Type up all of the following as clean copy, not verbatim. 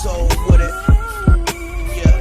soul with it. Yeah.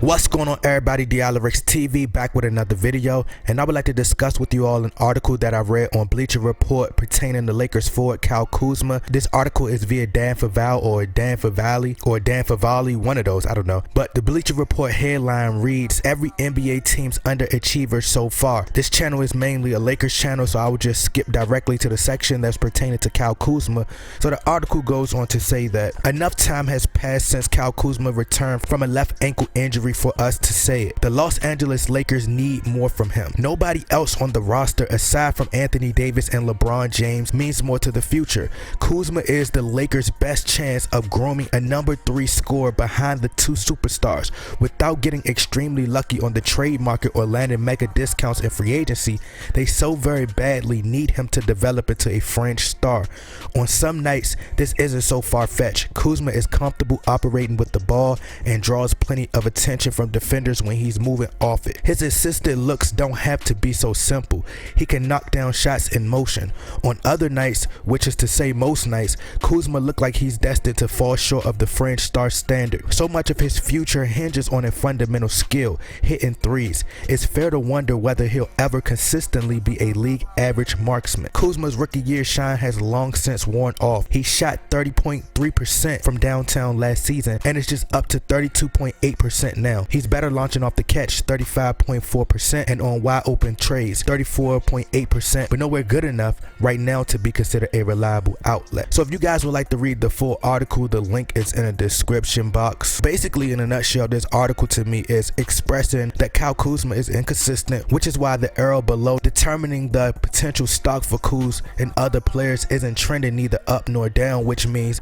What's going on, everybody? Dialerix TV back with another video, and I would like to discuss with you all an article that I read on Bleacher Report pertaining to Lakers forward Kuzma. This article is via Dan Favale or Dan Favale, one of those, I don't know. But the Bleacher Report headline reads, every NBA team's underachiever so far. This channel is mainly a Lakers channel, so I will just skip directly to the section that's pertaining to Kuzma. So the article goes on to say that enough time has passed since Kuzma returned from a left ankle injury for us to say it. The Los Angeles Lakers need more from him. Nobody else on the roster aside from Anthony Davis and LeBron James means more to the future. Kuzma is the Lakers' best chance of grooming a number 3 scorer behind the 2 superstars. Without getting extremely lucky on the trade market or landing mega discounts in free agency, they so very badly need him to develop into a fringe star. On some nights, this isn't so far-fetched. Kuzma is comfortable operating with the ball and draws plenty of attention from defenders when he's moving off it. His assisted looks don't have to be so simple. He can knock down shots in motion. On other nights, which is to say most nights, Kuzma look like he's destined to fall short of the fringe star standard. So much of his future hinges on a fundamental skill, hitting threes. It's fair to wonder whether he'll ever consistently be a league average marksman. Kuzma's rookie year shine has long since worn off. He shot 30.3% from downtown last season and is just up to 32.8% now. He's better launching off the catch, 35.4%, and on wide open trades, 34.8%, but nowhere good enough right now to be considered a reliable outlet. So if you guys would like to read the full article, the link is in the description box. Basically, in a nutshell, this article to me is expressing that Kuzma is inconsistent, which is why the arrow below determining the potential stock for Kuz and other players isn't trending neither up nor down, which means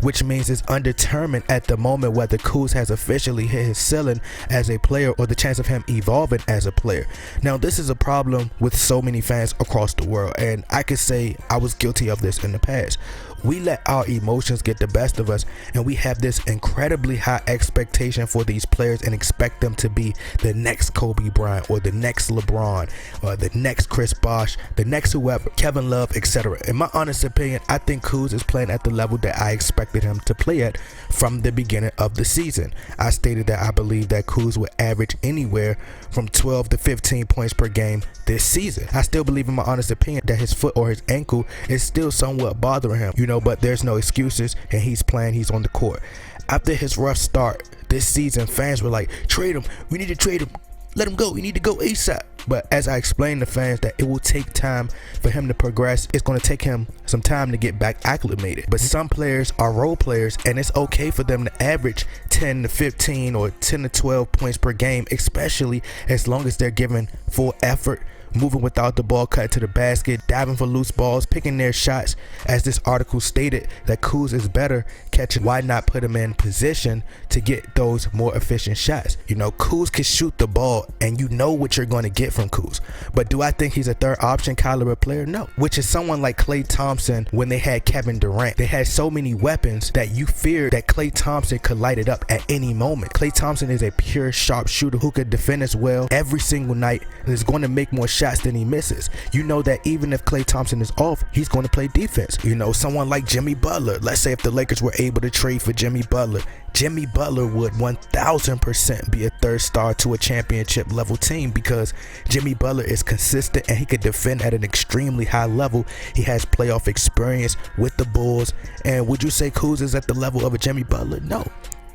it's undetermined at the moment whether Kuz has officially hit his ceiling as a player or the chance of him evolving as a player. Now, this is a problem with so many fans across the world, and I could say I was guilty of this in the past. We let our emotions get the best of us, and we have this incredibly high expectation for these players and expect them to be the next Kobe Bryant or the next LeBron or the next Chris Bosh, the next whoever, Kevin Love, etc. In my honest opinion, I think Kuz is playing at the level that I expected him to play at from the beginning of the season. I stated that I believe that Kuz would average anywhere from 12 to 15 points per game this season. I still believe, in my honest opinion, that his foot or his ankle is still somewhat bothering him, but there's no excuses, and he's playing, he's on the court. After his rough start this season, fans were like, trade him, we need to trade him, let him go, he need to go ASAP. But as I explained to fans that it will take time for him to progress, it's going to take him some time to get back acclimated. But some players are role players, and it's okay for them to average 10 to 15 or 10 to 12 points per game, especially as long as they're given full effort, moving without the ball, cut to the basket, diving for loose balls, picking their shots. As this article stated that Kuz is better catching, why not put him in position to get those more efficient shots? Kuz can shoot the ball, and you know what you're going to get from Kuz. But do I think he's a third option caliber player? No. Which is someone like Klay Thompson when they had Kevin Durant. They had so many weapons that you feared that Klay Thompson could light it up at any moment. Klay Thompson is a pure sharp shooter who could defend as well every single night and is going to make more shots than he misses. You know that even if Klay Thompson is off, he's going to play defense. Someone like Jimmy Butler. Let's say if the Lakers were able to trade for Jimmy Butler would 1000% be a third star to a championship level team, because Jimmy Butler is consistent and he could defend at an extremely high level. He has playoff experience with the Bulls. And would you say Kuz is at the level of a Jimmy Butler? No,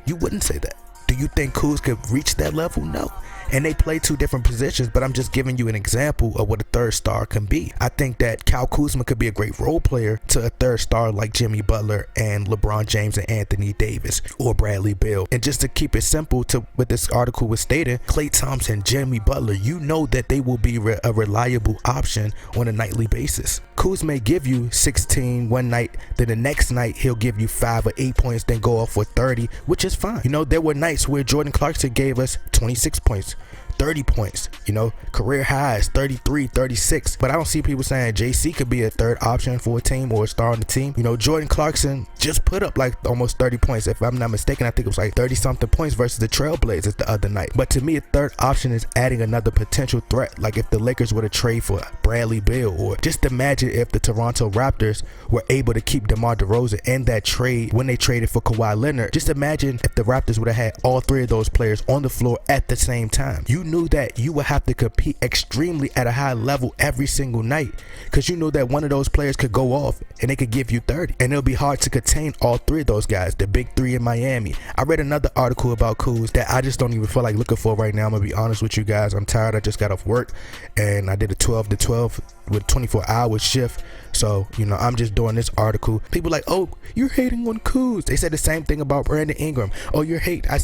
you wouldn't say that. Do you think Kuz could reach that level? No. And they play 2 different positions, but I'm just giving you an example of what a third star can be. I think that Kuzma could be a great role player to a third star like Jimmy Butler and LeBron James and Anthony Davis or Bradley Beal. And just to keep it simple to what this article was stating, Klay Thompson, Jimmy Butler, you know that they will be a reliable option on a nightly basis. Kuz may give you 16 one night, then the next night he'll give you 5 or 8 points, then go off for 30, which is fine. There were nights where Jordan Clarkson gave us 26 points, 30 points, you know, career highs 33, 36. But I don't see people saying JC could be a third option for a team or a star on the team. You know, Jordan Clarkson just put up like almost 30 points. If I'm not mistaken, I think it was like 30 something points versus the Trailblazers the other night. But to me, a third option is adding another potential threat. Like if the Lakers were to trade for Bradley Beal, or just imagine if the Toronto Raptors were able to keep DeMar DeRozan in that trade when they traded for Kawhi Leonard. Just imagine if the Raptors would have had all three of those players on the floor at the same time. You knew that you would have to compete extremely at a high level every single night, because you know that one of those players could go off and they could give you 30, and it'll be hard to contain all three of those guys, the big three in Miami. I read another article about Kuz that I just don't even feel like looking for right now. I'm gonna be honest with you guys. I'm tired. I just got off work and I did a 12 to 12 with 24-hour shift. So, you know, I'm just doing this article. People like, oh, you're hating on Kuz. They said the same thing about Brandon Ingram. Oh, you're hate. I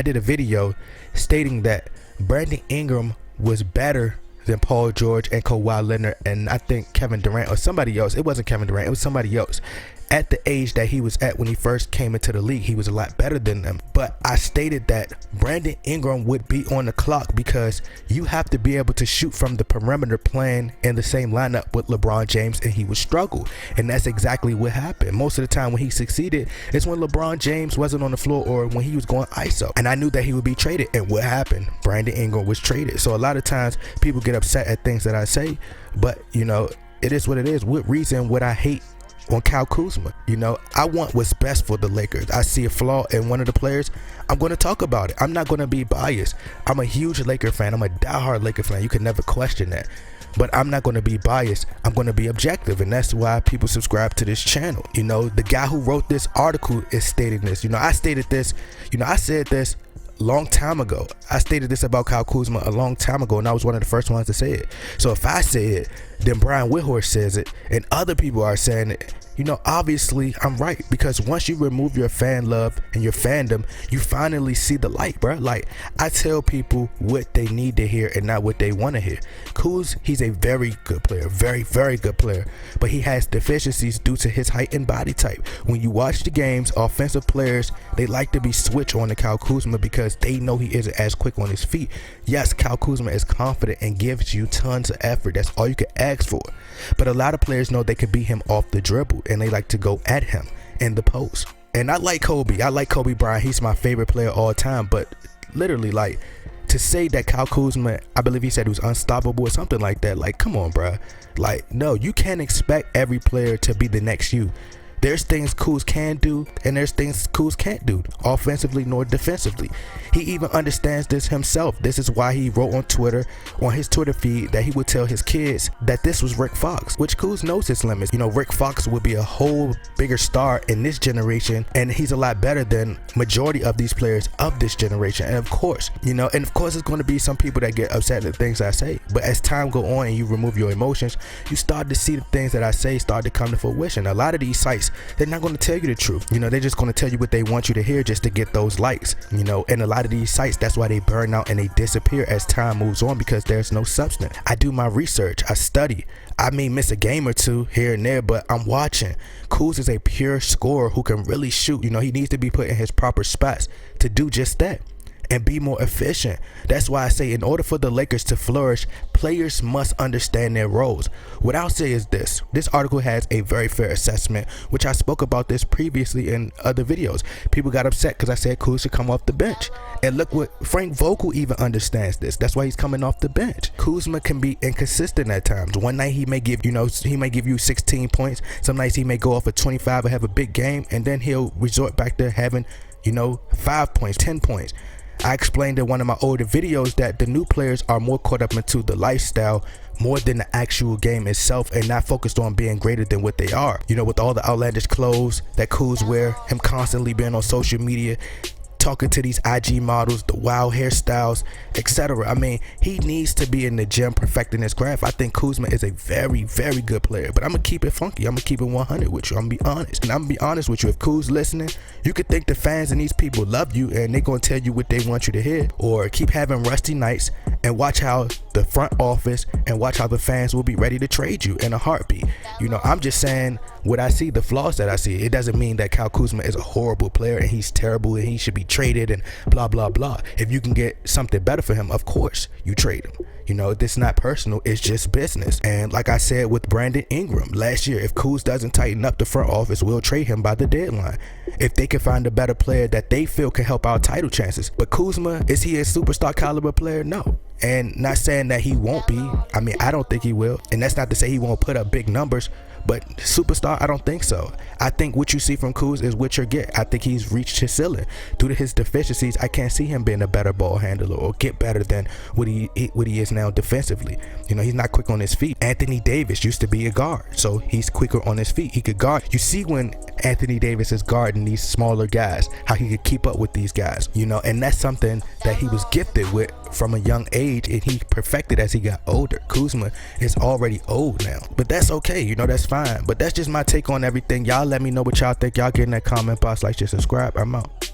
did a video stating that Brandon Ingram was better than Paul George and Kawhi Leonard, and I think Kevin Durant or somebody else. It wasn't Kevin Durant, it was somebody else. At the age that he was at when he first came into the league, he was a lot better than them. But I stated that Brandon Ingram would be on the clock because you have to be able to shoot from the perimeter playing in the same lineup with LeBron James, and he would struggle. And that's exactly what happened. Most of the time when he succeeded is when LeBron James wasn't on the floor or when he was going ISO. And I knew that he would be traded. And what happened? Brandon Ingram was traded. So a lot of times people get upset at things that I say, but you know, it is what it is. What reason would I hate on Kyle Kuzma? You know, I want what's best for the Lakers. I see a flaw in one of the players, I'm going to talk about it. I'm not going to be biased. I'm a huge Laker fan. I'm a diehard Laker fan. You can never question that. But I'm not going to be biased. I'm going to be objective, and that's why people subscribe to this channel. You know, the guy who wrote this article is stating this. You know, I stated this. You know, I said this long time ago. I stated this about Kyle Kuzma a long time ago, and I was one of the first ones to say it. So if I say it, then Brian Whitehorse says it, and other people are saying it, you know, obviously I'm right, because once you remove your fan love and your fandom, you finally see the light, bro. Like, I tell people what they need to hear and not what they want to hear. Kuz, he's a very good player, very, very good player, but he has deficiencies due to his height and body type. When you watch the games, offensive players, they like to be switched on to Kyle Kuzma because they know he isn't as quick on his feet. Yes, Kyle Kuzma is confident and gives you tons of effort. That's all you can ask for. But a lot of players know they can beat him off the dribble, and they like to go at him in the post. And I like Kobe. I like Kobe Bryant. He's my favorite player all time. But literally, like, to say that Kyle Kuzma, I believe he said he was unstoppable or something like that. Like, come on, bro. Like, no, you can't expect every player to be the next you. There's things Kuz can do, and there's things Kuz can't do, offensively nor defensively. He even understands this himself. This is why he wrote on Twitter, on his Twitter feed, that he would tell his kids that this was Rick Fox, which Kuz knows his limits. You know, Rick Fox would be a whole bigger star in this generation, and he's a lot better than majority of these players of this generation. And of course, you know, and of course it's going to be some people that get upset at the things I say. But as time go on and you remove your emotions, you start to see the things that I say start to come to fruition. A lot of these sites, they're not going to tell you the truth. You know, they're just going to tell you what they want you to hear just to get those likes. You know, and a lot of these sites, that's why they burn out and they disappear as time moves on, because there's no substance. I do my research, I study. I may miss a game or two here and there, but I'm watching. Kuz is a pure scorer who can really shoot. You know, he needs to be put in his proper spots to do just that and be more efficient. That's why I say, in order for the Lakers to flourish, players must understand their roles. What I'll say is this article has a very fair assessment, which I spoke about this previously in other videos. People got upset because I said Kuz should come off the bench, and look what Frank Vogel even understands this. That's why he's coming off the bench. Kuzma can be inconsistent at times. One night he may give, you know, he may give you 16 points. Some nights he may go off at 25 and have a big game, and then he'll resort back to having, you know, 5 points, 10 points. I explained in one of my older videos that the new players are more caught up into the lifestyle more than the actual game itself, and not focused on being greater than what they are. You know, with all the outlandish clothes that Kuz wear, him constantly being on social media, talking to these IG models, the wild hairstyles, etc. I mean, he needs to be in the gym perfecting his craft. I think Kuzma is a very, very good player, but I'm gonna keep it funky. I'm gonna keep it 100 with you. I'm gonna be honest, and I'm gonna be honest with you. If Kuz listening, you could think the fans and these people love you and they're gonna tell you what they want you to hear, or keep having rusty nights and watch how the front office and watch how the fans will be ready to trade you in a heartbeat. You know, I'm just saying what I see, the flaws that I see. It doesn't mean that Kyle Kuzma is a horrible player and he's terrible and he should be traded and blah blah blah. If you can get something better for him, of course you trade him. You know, this is not personal, it's just business. And like I said with Brandon Ingram last year, if Kuz doesn't tighten up the front office, we'll trade him by the deadline if they can find a better player that they feel can help our title chances. But Kuzma, is he a superstar caliber player? No. And not saying that he won't be. I mean, I don't think he will. And that's not to say he won't put up big numbers, but superstar, I don't think so. I think what you see from Kuz is what you get. I think he's reached his ceiling. Due to his deficiencies, I can't see him being a better ball handler or get better than what he is now defensively. You know, he's not quick on his feet. Anthony Davis used to be a guard, so he's quicker on his feet. He could guard. You see when Anthony Davis is guarding these smaller guys, how he could keep up with these guys, you know, and that's something that he was gifted with from a young age, and he perfected as he got older. Kuzma is already old now, but that's okay, you know, that's fine. But that's just my take on everything. Y'all let me know what y'all think. Y'all get in that comment box, like, share, subscribe. I'm out.